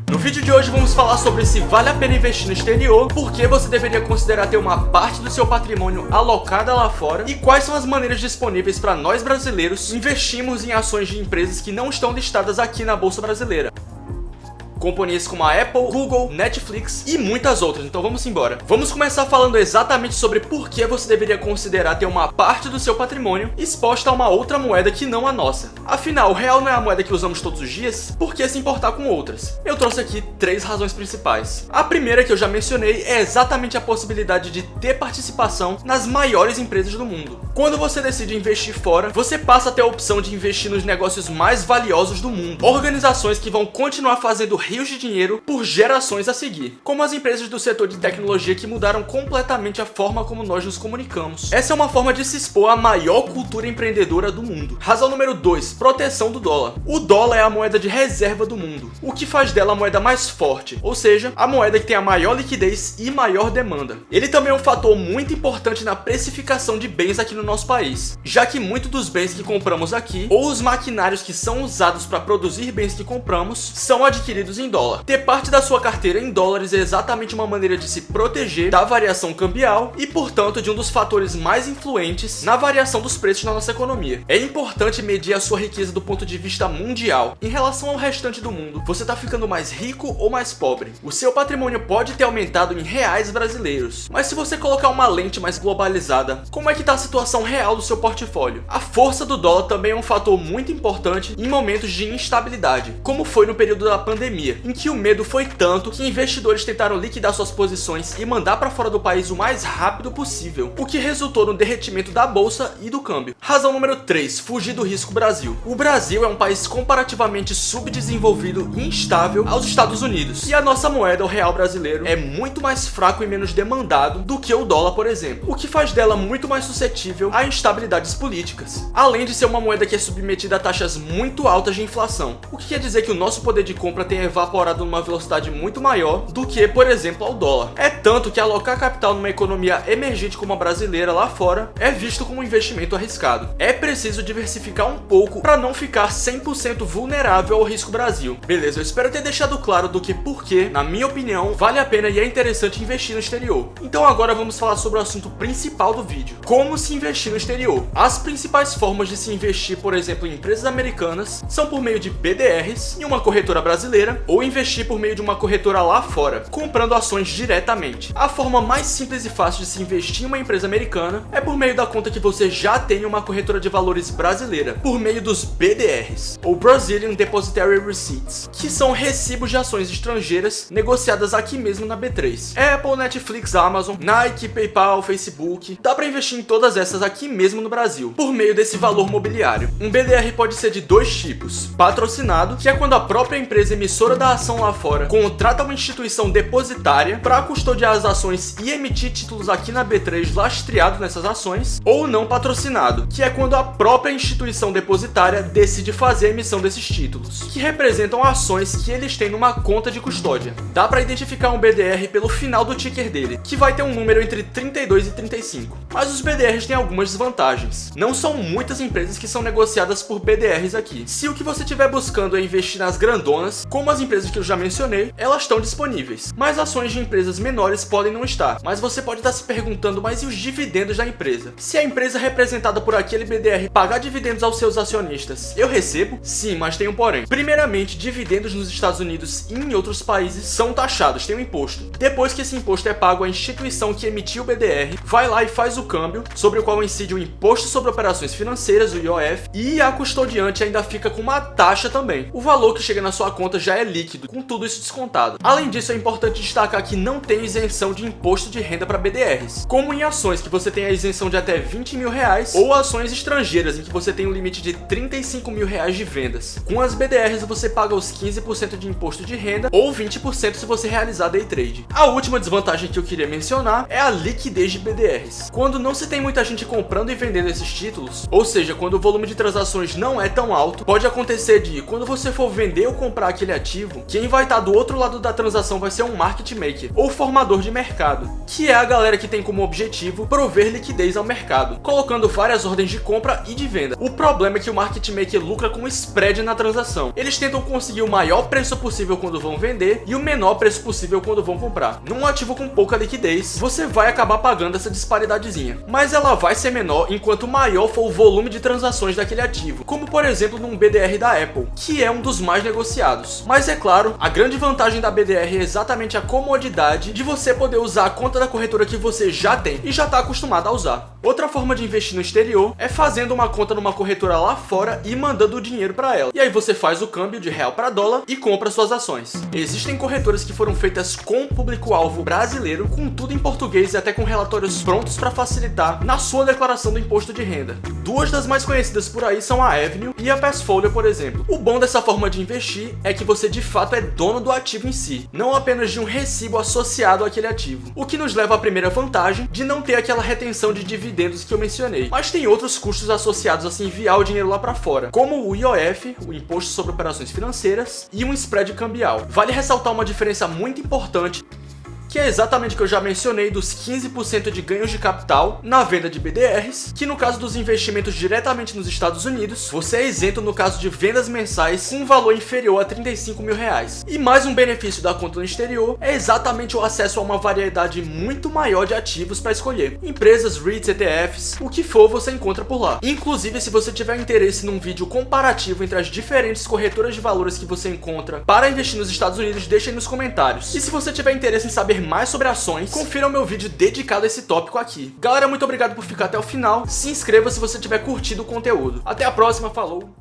No vídeo de hoje vamos falar sobre se vale a pena investir no exterior, por que você deveria considerar ter uma parte do seu patrimônio alocada lá fora e quais são as maneiras disponíveis para nós brasileiros investirmos em ações de empresas que não estão listadas aqui na Bolsa Brasileira. Companhias como a Apple, Google, Netflix e muitas outras, então vamos embora. Vamos começar falando exatamente sobre por que você deveria considerar ter uma parte do seu patrimônio exposta a uma outra moeda que não a nossa. Afinal, o real não é a moeda que usamos todos os dias, por que se importar com outras? Eu trouxe aqui 3 razões principais. A primeira, que eu já mencionei, é exatamente a possibilidade de ter participação nas maiores empresas do mundo. Quando você decide investir fora, você passa a ter a opção de investir nos negócios mais valiosos do mundo, organizações que vão continuar fazendo rios de dinheiro por gerações a seguir, como as empresas do setor de tecnologia que mudaram completamente a forma como nós nos comunicamos. Essa é uma forma de se expor à maior cultura empreendedora do mundo. Razão número 2, proteção do dólar. O dólar é a moeda de reserva do mundo, o que faz dela a moeda mais forte, ou seja, a moeda que tem a maior liquidez e maior demanda. Ele também é um fator muito importante na precificação de bens aqui no nosso país, já que muitos dos bens que compramos aqui, ou os maquinários que são usados para produzir bens que compramos, são adquiridos em dólar. Ter parte da sua carteira em dólares é exatamente uma maneira de se proteger da variação cambial e, portanto, de um dos fatores mais influentes na variação dos preços na nossa economia. É importante medir a sua riqueza do ponto de vista mundial. Em relação ao restante do mundo, você está ficando mais rico ou mais pobre? O seu patrimônio pode ter aumentado em reais brasileiros, mas se você colocar uma lente mais globalizada, como é que está a situação real do seu portfólio? A força do dólar também é um fator muito importante em momentos de instabilidade, como foi no período da pandemia, em que o medo foi tanto que investidores tentaram liquidar suas posições e mandar para fora do país o mais rápido possível, o que resultou no derretimento da bolsa e do câmbio. Razão número 3, fugir do risco Brasil. O Brasil é um país comparativamente subdesenvolvido e instável aos Estados Unidos, e a nossa moeda, o real brasileiro, é muito mais fraco e menos demandado do que o dólar, por exemplo, o que faz dela muito mais suscetível a instabilidades políticas, além de ser uma moeda que é submetida a taxas muito altas de inflação, o que quer dizer que o nosso poder de compra tem evaporado numa velocidade muito maior do que, por exemplo, ao dólar. É tanto que alocar capital numa economia emergente como a brasileira lá fora é visto como um investimento arriscado. É preciso diversificar um pouco para não ficar 100% vulnerável ao risco Brasil. Beleza, eu espero ter deixado claro do que porque, na minha opinião, vale a pena e é interessante investir no exterior. Então agora vamos falar sobre o assunto principal do vídeo: como se investir no exterior. As principais formas de se investir, por exemplo, em empresas americanas, são por meio de BDRs em uma corretora brasileira ou investir por meio de uma corretora lá fora, comprando ações diretamente. A forma mais simples e fácil de se investir em uma empresa americana é por meio da conta que você já tem em uma corretora de valores brasileira, por meio dos BDRs, ou Brazilian Depositary Receipts, que são recibos de ações estrangeiras negociadas aqui mesmo na B3. Apple, Netflix, Amazon, Nike, PayPal, Facebook, dá para investir em todas essas aqui mesmo no Brasil, por meio desse valor mobiliário. Um BDR pode ser de 2 tipos: patrocinado, que é quando a própria empresa emissora da ação lá fora contrata uma instituição depositária para custodiar as ações e emitir títulos aqui na B3 lastreados nessas ações, ou não patrocinado, que é quando a própria instituição depositária decide fazer a emissão desses títulos, que representam ações que eles têm numa conta de custódia. Dá para identificar um BDR pelo final do ticker dele, que vai ter um número entre 32 e 35. Mas os BDRs têm algumas desvantagens. Não são muitas empresas que são negociadas por BDRs aqui. Se o que você estiver buscando é investir nas grandonas, como as empresas que eu já mencionei, elas estão disponíveis, mas ações de empresas menores podem não estar. Mas você pode estar se perguntando, mas e os dividendos da empresa? Se a empresa representada por aquele BDR pagar dividendos aos seus acionistas, eu recebo? Sim, mas tem um porém. Primeiramente, dividendos nos Estados Unidos e em outros países são taxados, tem um imposto. Depois que esse imposto é pago, a instituição que emitiu o BDR vai lá e faz o câmbio, sobre o qual incide o Imposto sobre Operações Financeiras, o IOF, e a custodiante ainda fica com uma taxa também. O valor que chega na sua conta já é líquido, com tudo isso descontado. Além disso, é importante destacar que não tem isenção de imposto de renda para BDRs, como em ações que você tem a isenção de até 20 mil reais, ou ações estrangeiras em que você tem um limite de 35 mil reais de vendas. Com as BDRs você paga os 15% de imposto de renda, ou 20% se você realizar day trade. A última desvantagem que eu queria mencionar é a liquidez de BDRs. Quando Quando não se tem muita gente comprando e vendendo esses títulos, ou seja, quando o volume de transações não é tão alto, pode acontecer de, quando você for vender ou comprar aquele ativo, quem vai estar do outro lado da transação vai ser um market maker, ou formador de mercado, que é a galera que tem como objetivo prover liquidez ao mercado, colocando várias ordens de compra e de venda. O problema é que o market maker lucra com spread na transação. Eles tentam conseguir o maior preço possível quando vão vender e o menor preço possível quando vão comprar. Num ativo com pouca liquidez, você vai acabar pagando essa disparidadezinha, mas ela vai ser menor enquanto maior for o volume de transações daquele ativo, como por exemplo num BDR da Apple, que é um dos mais negociados. Mas é claro, a grande vantagem da BDR é exatamente a comodidade de você poder usar a conta da corretora que você já tem e já está acostumado a usar. Outra forma de investir no exterior é fazendo uma conta numa corretora lá fora e mandando o dinheiro para ela. E aí você faz o câmbio de real para dólar e compra suas ações. Existem corretoras que foram feitas com público-alvo brasileiro, com tudo em português e até com relatórios prontos para facilitar na sua declaração do imposto de renda. Duas das mais conhecidas por aí são a Avenue e a Passfolio, por exemplo. O bom dessa forma de investir é que você de fato é dono do ativo em si, não apenas de um recibo associado àquele ativo, o que nos leva à primeira vantagem de não ter aquela retenção de dividendos que eu mencionei. Mas tem outros custos associados a se enviar o dinheiro lá para fora, como o IOF, o Imposto sobre Operações Financeiras, e um spread cambial. Vale ressaltar uma diferença muito importante, que é exatamente o que eu já mencionei dos 15% de ganhos de capital na venda de BDRs, que no caso dos investimentos diretamente nos Estados Unidos, você é isento no caso de vendas mensais com um valor inferior a 35 mil reais. E mais um benefício da conta no exterior é exatamente o acesso a uma variedade muito maior de ativos para escolher. Empresas, REITs, ETFs, o que for você encontra por lá. Inclusive, se você tiver interesse num vídeo comparativo entre as diferentes corretoras de valores que você encontra para investir nos Estados Unidos, deixa aí nos comentários. E se você tiver interesse em saber mais sobre ações, confira o meu vídeo dedicado a esse tópico aqui. Galera, muito obrigado por ficar até o final. Se inscreva se você tiver curtido o conteúdo. Até a próxima, falou!